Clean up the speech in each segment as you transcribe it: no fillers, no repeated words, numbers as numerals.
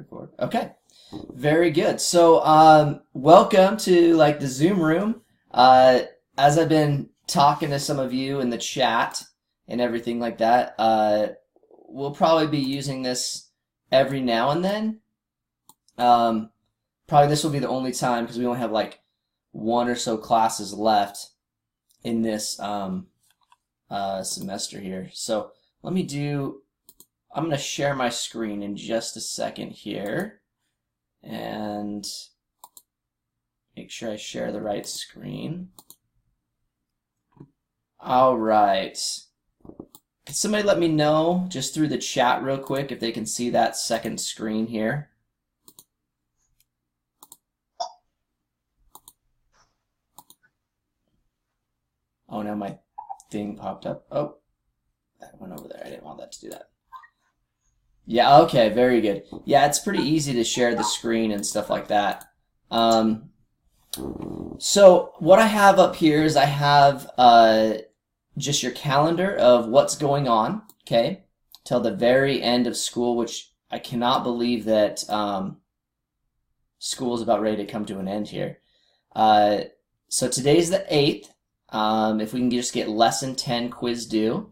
record. Okay, very good. So, welcome to like the Zoom room. As I've been talking to some of you in the chat and everything like that, we'll probably be using this every now and then. Probably this will be the only time because we only have like one or so classes left in this semester here. So let me I'm going to share my screen in just a second here and make sure I share the right screen. All right. Can somebody let me know just through the chat real quick if they can see that second screen here? Oh, now my thing popped up. Oh, that went over there. I didn't want that to do that. Yeah, okay, very good. Yeah, it's pretty easy to share the screen and stuff like that. So what I have up here is I have just your calendar of what's going on, okay, till the very end of school, which I cannot believe that school is about ready to come to an end here. So today's the 8th. If we can just get lesson 10 quiz due.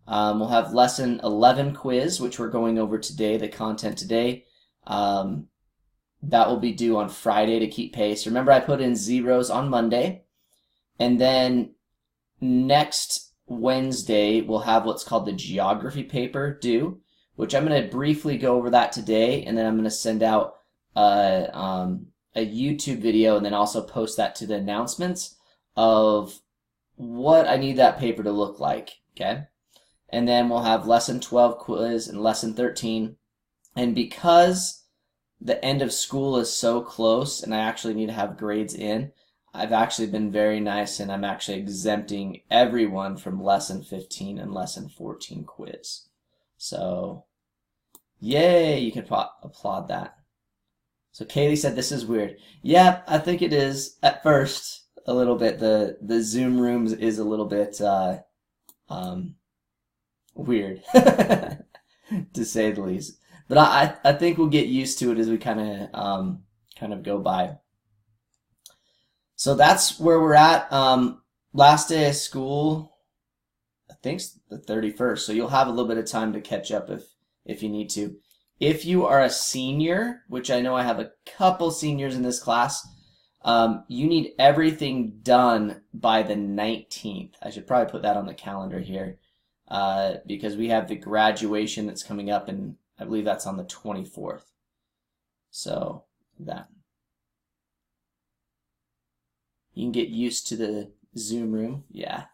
We'll have lesson 11 quiz, which we're going over today, the content today. That will be due on Friday to keep pace. Remember, I put in zeros on Monday. And then next Wednesday, we'll have what's called the geography paper due, which I'm going to briefly go over that today. And then I'm going to send out a YouTube video and then also post that to the announcements of what I need that paper to look like, okay? And then we'll have lesson 12 quiz and lesson 13. And because the end of school is so close and I actually need to have grades in, I've actually been very nice and I'm actually exempting everyone from lesson 15 and lesson 14 quiz. So, yay, you can applaud that. So Kaylee said this is weird. Yeah, I think it is at first. A little bit. The Zoom rooms is a little bit weird to say the least. But I think we'll get used to it as we kind of go by. So that's where we're at. Last day of school, I think it's the 31st. So you'll have a little bit of time to catch up if you need to. If you are a senior, which I know I have a couple seniors in this class, you need everything done by the 19th. I should probably put that on the calendar here because we have the graduation that's coming up, and I believe that's on the 24th. So that. You can get used to the Zoom room. Yeah.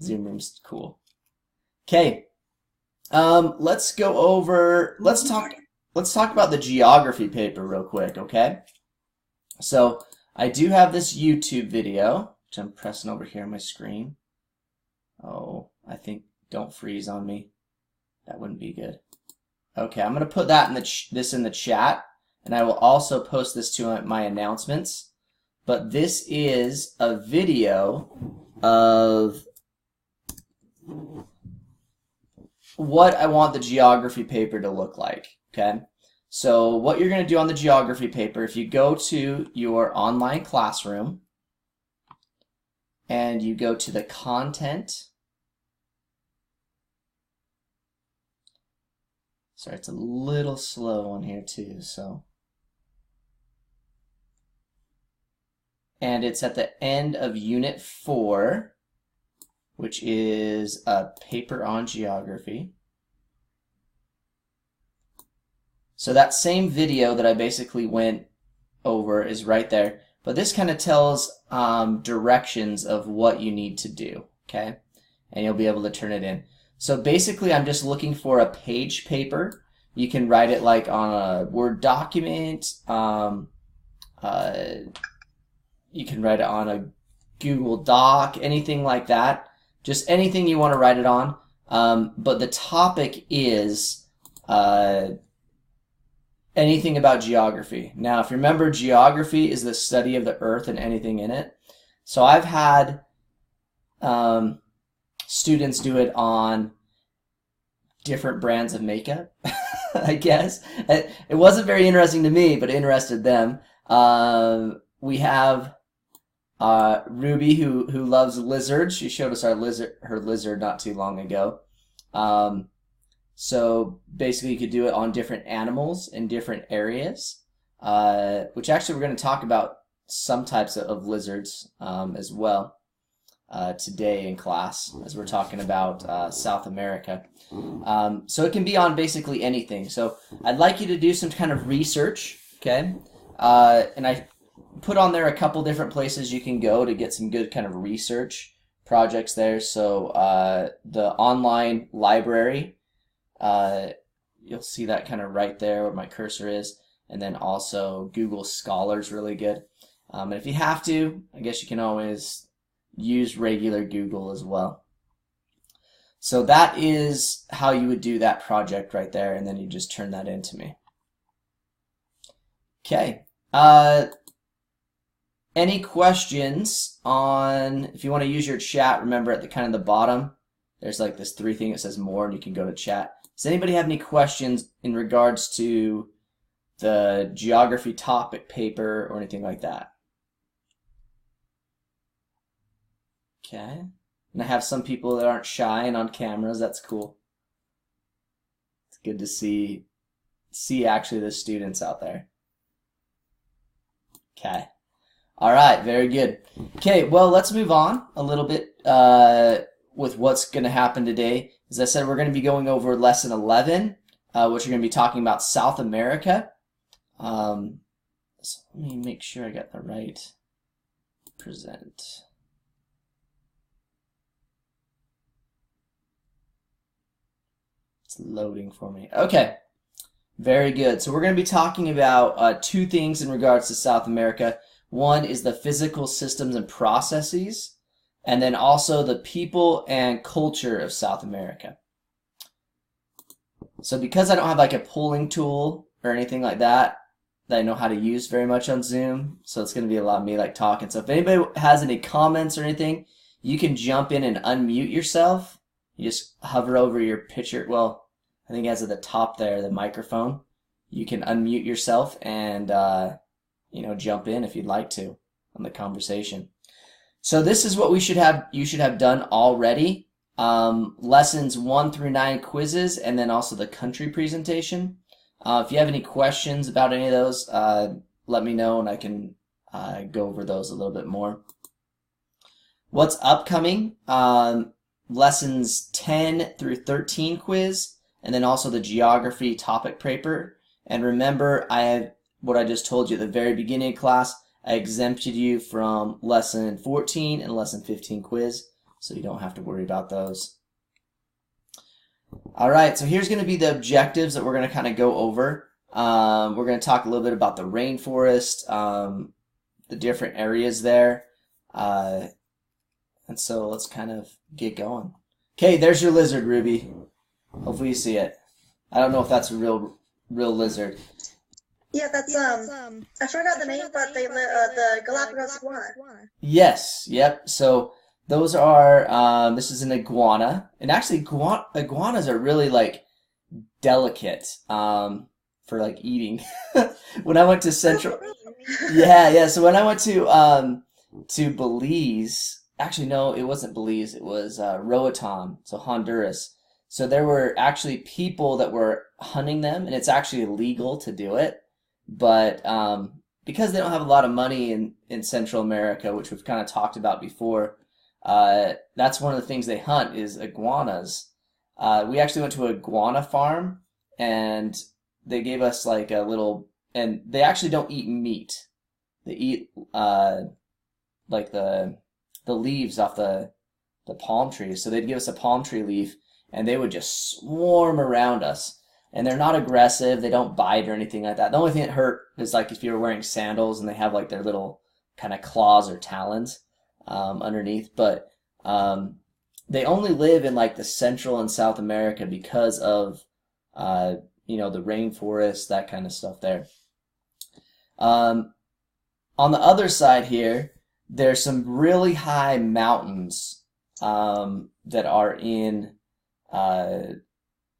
Zoom room's cool. Okay. Let's talk about the geography paper real quick, okay? So I do have this YouTube video, which I'm pressing over here on my screen. Oh, I think don't freeze on me. That wouldn't be good. Okay, I'm going to put that in this in the chat, and I will also post this to my announcements. But this is a video of what I want the geography paper to look like, okay? So what you're going to do on the geography paper, if you go to your online classroom and you go to the content, sorry, it's a little slow on here too, so. And it's at the end of Unit 4, which is a paper on geography. So that same video that I basically went over is right there. But this kind of tells directions of what you need to do, okay? And you'll be able to turn it in. So basically, I'm just looking for a page paper. You can write it like on a Word document. You can write it on a Google Doc, anything like that. Just anything you want to write it on. But the topic is anything about geography. Now, if you remember, geography is the study of the earth and anything in it. So I've had students do it on different brands of makeup. I guess. It wasn't very interesting to me, but it interested them. We have Ruby who loves lizards. She showed us her lizard not too long ago. So basically you could do it on different animals in different areas, which actually we're going to talk about some types of lizards as well today in class as we're talking about South America. So it can be on basically anything. So I'd like you to do some kind of research, okay? And I put on there a couple different places you can go to get some good kind of research projects there. So the online library, you'll see that kind of right there where my cursor is. And then also Google Scholar's really good. And if you have to, I guess you can always use regular Google as well. So that is how you would do that project right there, and then you just turn that into me. Okay. Any questions on, if you want to use your chat, remember at the kind of the bottom, there's like this 3 thing that says more, and you can go to chat. Does anybody have any questions in regards to the geography topic paper or anything like that? Okay. And I have some people that aren't shy and on cameras. That's cool. It's good to see actually the students out there. Okay. All right. Very good. Okay. Well, let's move on a little bit with what's going to happen today. As I said, we're going to be going over lesson 11, which we're going to be talking about South America. So let me make sure I got the right present. It's loading for me. Okay, very good. So we're going to be talking about 2 things in regards to South America. One is the physical systems and processes, and then also the people and culture of South America. So because I don't have like a polling tool or anything like that I know how to use very much on Zoom, so it's going to be a lot of me like talking. So if anybody has any comments or anything, you can jump in and unmute yourself. You just hover over your picture. Well, I think as at the top there, the microphone. You can unmute yourself and jump in if you'd like to on the conversation. So this is what you should have done already. Lessons 1 through 9 quizzes, and then also the country presentation. If you have any questions about any of those, let me know and I can go over those a little bit more. What's upcoming? Lessons 10 through 13 quiz, and then also the geography topic paper. And remember, what I just told you at the very beginning of class, I exempted you from lesson 14 and lesson 15 quiz, so you don't have to worry about those. All right, so here's going to be the objectives that we're going to kind of go over. We're going to talk a little bit about the rainforest, the different areas there. And so let's kind of get going. Okay, there's your lizard, Ruby. Hopefully you see it. I don't know if that's a real lizard. Yeah, that's I forgot the name, but the Galapagos iguana. Yes, yep. So those are this is an iguana, and actually iguanas are really like delicate for like eating. When I went to Central, yeah. So when I went to Belize. Actually, no, it wasn't Belize. It was Roatan, so Honduras. So there were actually people that were hunting them, and it's actually illegal to do it. But because they don't have a lot of money in Central America, which we've kind of talked about before, that's one of the things they hunt is iguanas. We actually went to an iguana farm, and they gave us like a little, and they actually don't eat meat. They eat like the leaves off the palm trees. So they'd give us a palm tree leaf and they would just swarm around us. And they're not aggressive. They don't bite or anything like that. The only thing that hurt is like if you were wearing sandals and they have like their little kind of claws or talons underneath. But they only live in like the Central and South America because of the rainforest, that kind of stuff there. On the other side here, there's some really high mountains that are in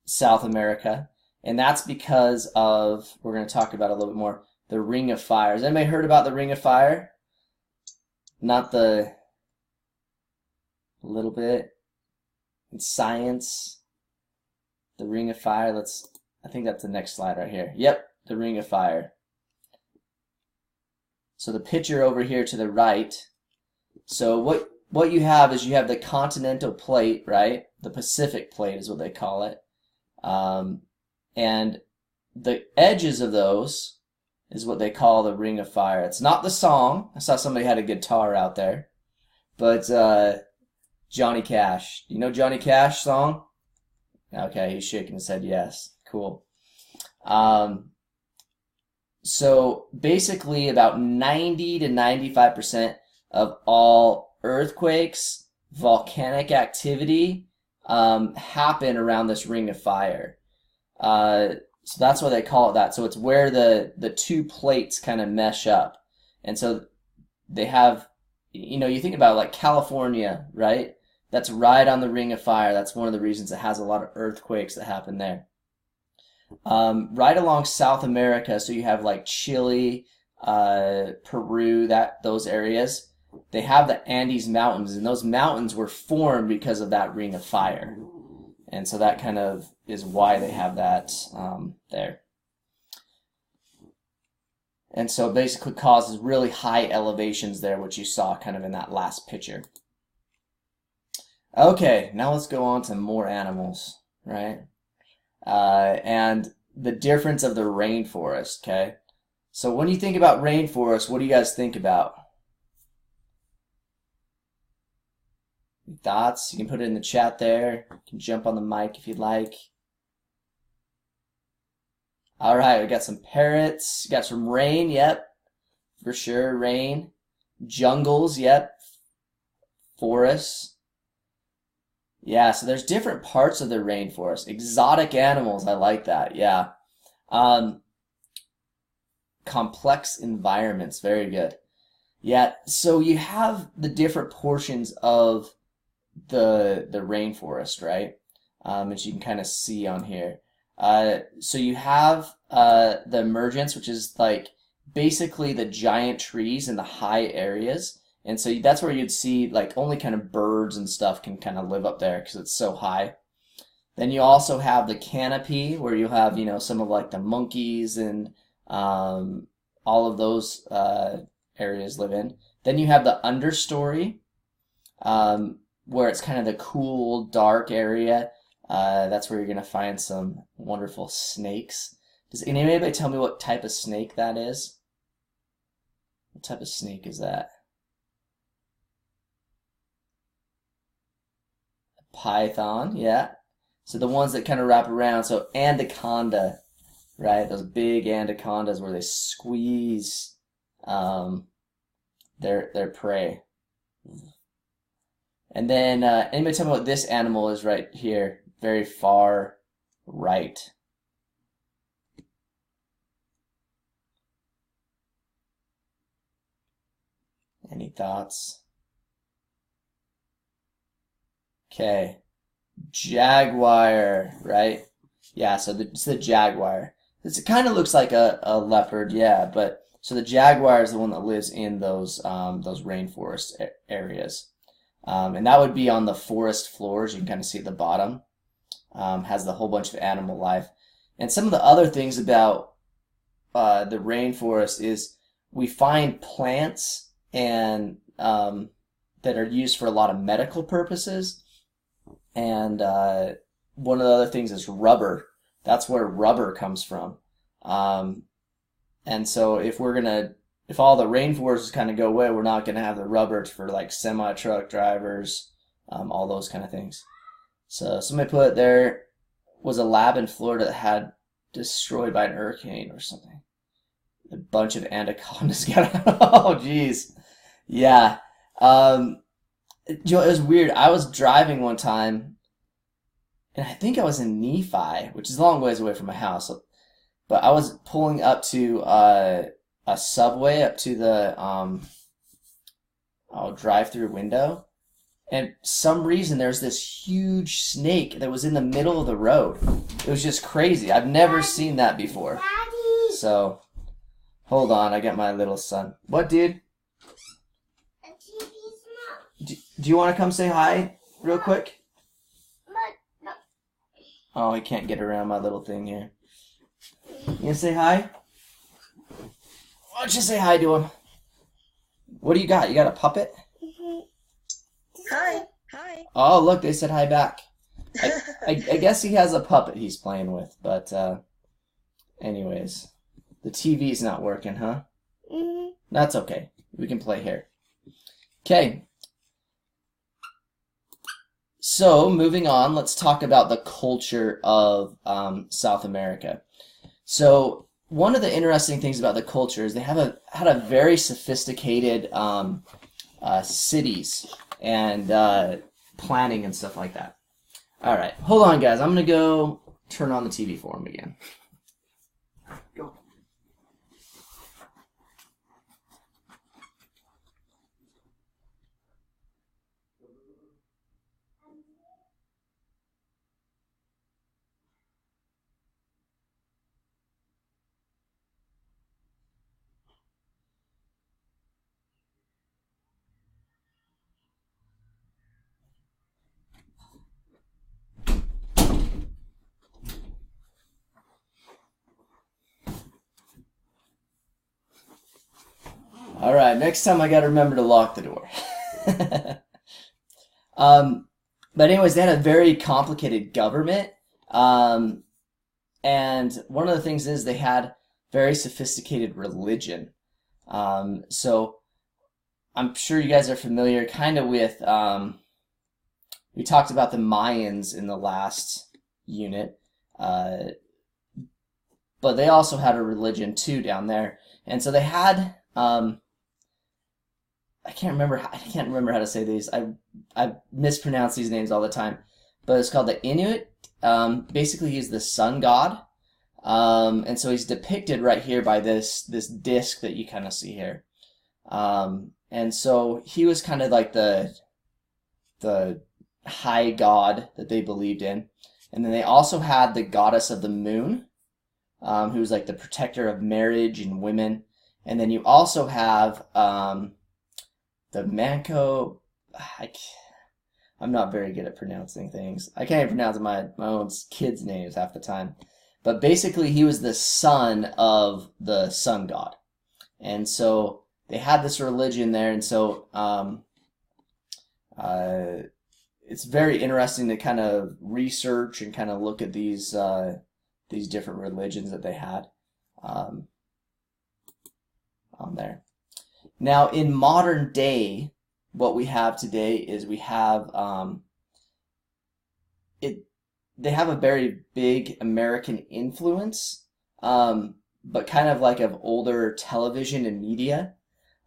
South America. And that's because of, we're going to talk about a little bit more, the Ring of Fire. Has anybody heard about the Ring of Fire? Not the, a little bit. In science, the Ring of Fire, I think that's the next slide right here. Yep, the Ring of Fire. So the picture over here to the right, so what you have is you have the continental plate, right? The Pacific plate is what they call it. And the edges of those is what they call the Ring of Fire. It's not the song. I saw somebody had a guitar out there. But Johnny Cash. You know Johnny Cash song? Okay, he's shaking his head yes. Cool. So basically about 90 to 95% of all earthquakes, volcanic activity happen around this Ring of Fire. So that's why they call it that. So it's where the two plates kind of mesh up. And so they have, you think about like California, right? That's right on the Ring of Fire. That's one of the reasons it has a lot of earthquakes that happen there. Right along South America, so you have like Chile, Peru, those areas, they have the Andes Mountains, and those mountains were formed because of that Ring of Fire. And so that kind of is why they have that there. And so it basically causes really high elevations there, which you saw kind of in that last picture. Okay, now let's go on to more animals, right? And the difference of the rainforest, okay? So when you think about rainforest, what do you guys think about? Thoughts? You can put it in the chat there. You can jump on the mic if you'd like. All right, we got some parrots. Got some rain, yep, for sure, rain. Jungles, yep. Forests. Yeah, so there's different parts of the rainforest. Exotic animals, I like that, yeah. Complex environments, very good. Yeah, so you have the different portions of the rainforest, right? As you can kind of see on here. So you have the emergence, which is like basically the giant trees in the high areas. And so that's where you'd see like only kind of birds and stuff can kind of live up there because it's so high. Then you also have the canopy where you have, some of like the monkeys and all of those areas live in. Then you have the understory where it's kind of the cool, dark area. That's where you're going to find some wonderful snakes. Does anybody tell me what type of snake that is? What type of snake is that? Python, yeah. So the ones that kind of wrap around. So anaconda, right? Those big anacondas where they squeeze their prey. And then anybody tell me what this animal is right here? Very far right. Any thoughts? Okay. Jaguar, right? Yeah, so it's the jaguar. It kind of looks like a leopard, yeah, but so the jaguar is the one that lives in those rainforest areas. And that would be on the forest floors. You can kind of see at the bottom. Has the whole bunch of animal life. And some of the other things about the rainforest is we find plants and that are used for a lot of medical purposes. And one of the other things is rubber. That's where rubber comes from. And so if all the rainforests kind of go away, we're not going to have the rubber for like semi-truck drivers, all those kind of things. So somebody put there was a lab in Florida that had destroyed by an hurricane or something. A bunch of anacondas got out. Oh, geez. Yeah. It was weird. I was driving one time, and I think I was in Nephi, which is a long ways away from my house. But I was pulling up to a subway, up to the drive-through window, and some reason there's this huge snake that was in the middle of the road. It was just crazy. I've never seen that before. Daddy. So, hold on, I got my little son. What, dude? The TV's not. Do you want to come say hi real quick? No. Oh, he can't get around my little thing here. You gonna say hi? Why don't you say hi to him? What do you got? You got a puppet? Hi. Oh, look, they said hi back. I guess he has a puppet he's playing with, but anyways, the TV's not working, huh? That's okay. We can play here. Okay. So, moving on, let's talk about the culture of South America. So, one of the interesting things about the culture is they had a very sophisticated cities and planning and stuff like that. All right, hold on, guys. I'm gonna go turn on the TV for him again. Go. All right, next time I gotta remember to lock the door. But anyways, they had a very complicated government. And one of the things is they had very sophisticated religion. So I'm sure you guys are familiar kind of with, we talked about the Mayans in the last unit. But they also had a religion too down there. And so they had, I can't remember how to say these. I mispronounce these names all the time, but it's called the Inuit. Basically, he's the sun god, and so he's depicted right here by this disc that you kind of see here. And so he was kind of like the high god that they believed in, and then they also had the goddess of the moon, who was like the protector of marriage and women, and then you also have the Manco. I'm not very good at pronouncing things. I can't even pronounce my own kids' names half the time. But basically, he was the son of the sun god. And so they had this religion there. And so it's very interesting to kind of research and kind of look at these different religions that they had on there. Now, in modern day, what we have today is we have they have a very big American influence, but kind of like of older television and media.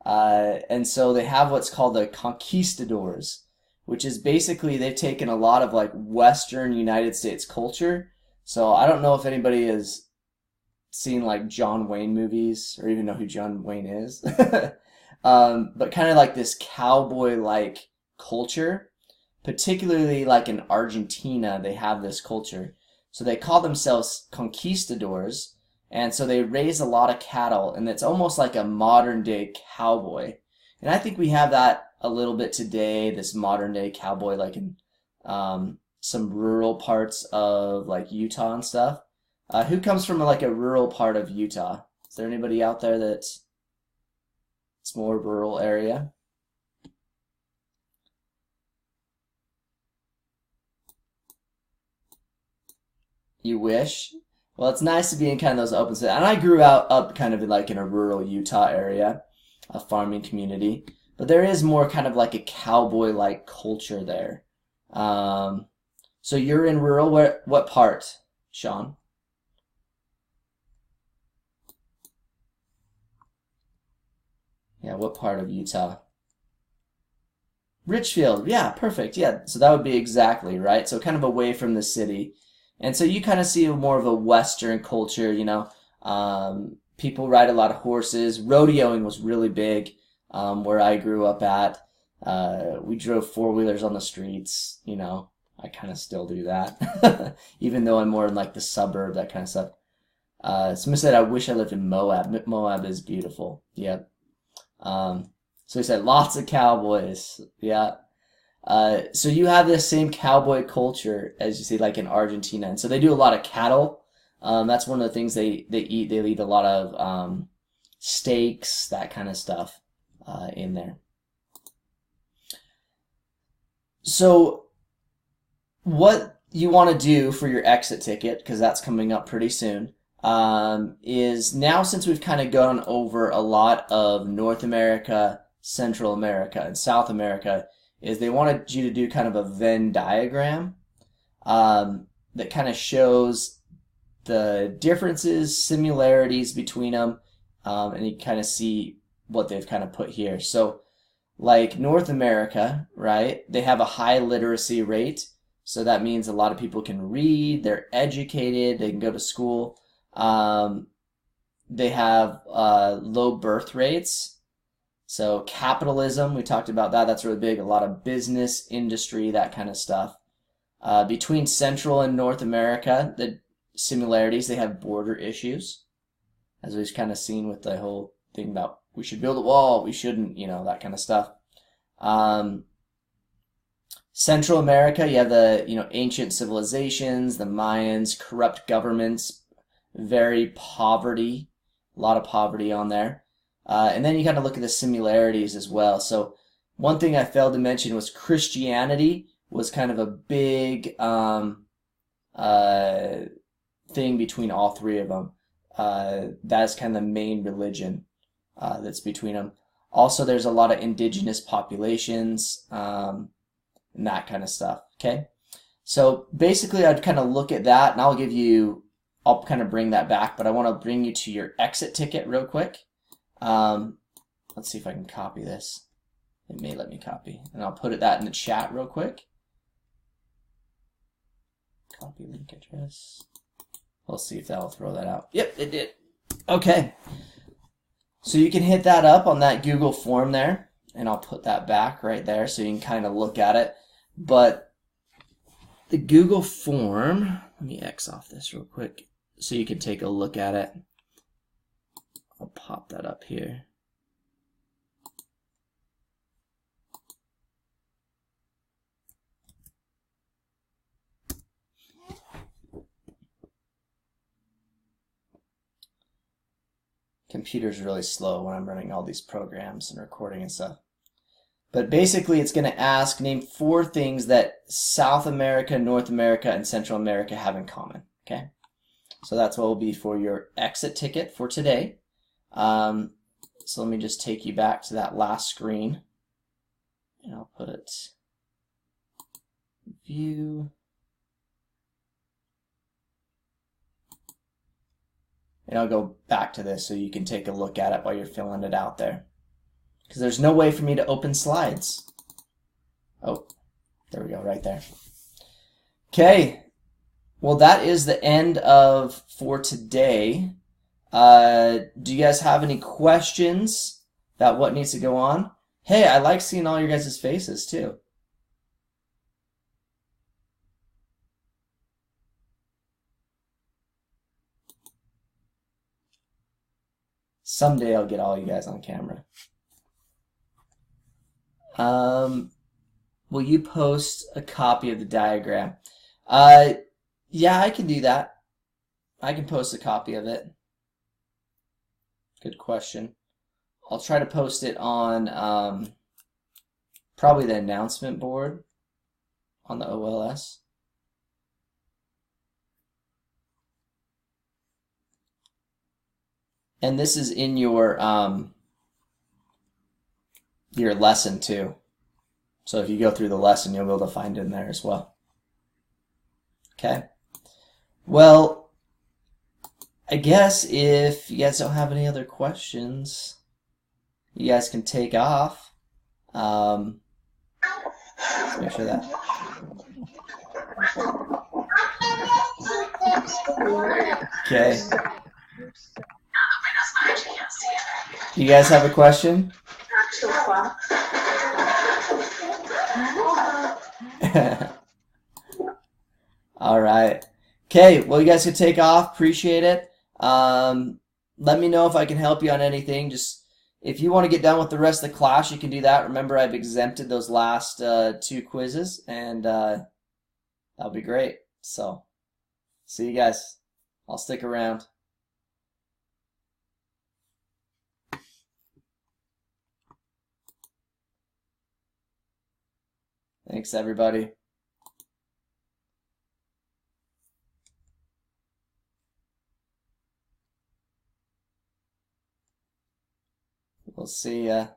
And so they have what's called the conquistadors, which is basically they've taken a lot of like Western United States culture. So I don't know if anybody has seen like John Wayne movies or even know who John Wayne is. But kind of like this cowboy-like culture, particularly like in Argentina, they have this culture. So they call themselves conquistadors, and so they raise a lot of cattle, and it's almost like a modern-day cowboy. And I think we have that a little bit today, this modern-day cowboy, like in some rural parts of like Utah and stuff. Who comes from like a rural part of Utah? Is there anybody out there that's it's more rural area? You wish? Well, it's nice to be in kind of those open cities. And I grew up kind of like in a rural Utah area, a farming community. But there is more kind of like a cowboy-like culture there. So you're in rural, what part, Sean? Yeah, what part of Utah? Richfield. Yeah, perfect. Yeah, so that would be exactly, right? So kind of away from the city. And so you kind of see more of a Western culture, you know. People ride a lot of horses. Rodeoing was really big where I grew up at. We drove four-wheelers on the streets, you know. I kind of still do that, even though I'm more in like the suburb, that kind of stuff. Someone said, I wish I lived in Moab. Moab is beautiful. Yep. So he said, lots of cowboys. Yeah. So you have this same cowboy culture as you see like in Argentina. And so they do a lot of cattle. That's one of the things they eat. They eat a lot of steaks, that kind of stuff in there. So what you want to do for your exit ticket, because that's coming up pretty soon, is now since we've kind of gone over a lot of North America, Central America, and South America, is they wanted you to do kind of a Venn diagram that kind of shows the differences, similarities between them, and you kind of see what they've kind of put here. So like North America, right, they have a high literacy rate. So that means a lot of people can read, they're educated, they can go to school. They have low birth rates. So capitalism, we talked about that. That's really big. A lot of business, industry, that kind of stuff. Between Central and North America, the similarities, they have border issues. As we've kind of seen with the whole thing about we should build a wall, we shouldn't, you know, that kind of stuff. Central America, you have the, you know, ancient civilizations, the Mayans, corrupt governments, very poverty, a lot of poverty on there. And then you kind of look at the similarities as well. So one thing I failed to mention was Christianity was kind of a big thing between all three of them. That's kind of the main religion that's between them. Also, there's a lot of indigenous populations and that kind of stuff. Okay, so basically I'd kind of look at that, and I'll kind of bring that back, but I want to bring you to your exit ticket real quick. Let's see if I can copy this. It may let me copy, and I'll put that in the chat real quick. Copy link address. We'll see if that'll throw that out. Yep, it did. Okay. So you can hit that up on that Google form there, and I'll put that back right there so you can kind of look at it. But the Google form, let me X off this real quick so you can take a look at it. I'll pop that up here. Computer's really slow when I'm running all these programs and recording and stuff. But basically it's going to ask, name 4 things that South America, North America, and Central America have in common. Okay, so that's what will be for your exit ticket for today. So let me just take you back to that last screen, and I'll put view. And I'll go back to this so you can take a look at it while you're filling it out there. Because there's no way for me to open slides. Oh, there we go, right there. Okay, well that is the end for today. Do you guys have any questions about what needs to go on? Hey, I like seeing all your guys' faces too. Someday I'll get all you guys on camera. Will you post a copy of the diagram? Yeah, I can do that. I can post a copy of it. Good question. I'll try to post it on probably the announcement board on the OLS. And this is in your lesson too. So if you go through the lesson, you'll be able to find it in there as well. Okay. Well, I guess if you guys don't have any other questions, you guys can take off. Let's make sure that. Okay. You guys have a question? All right. Okay, well, you guys can take off. Appreciate it. Let me know if I can help you on anything. Just if you want to get done with the rest of the class, you can do that. Remember, I've exempted those last 2 quizzes, and that'll be great. So, see you guys. I'll stick around. Thanks, everybody. We'll see ya.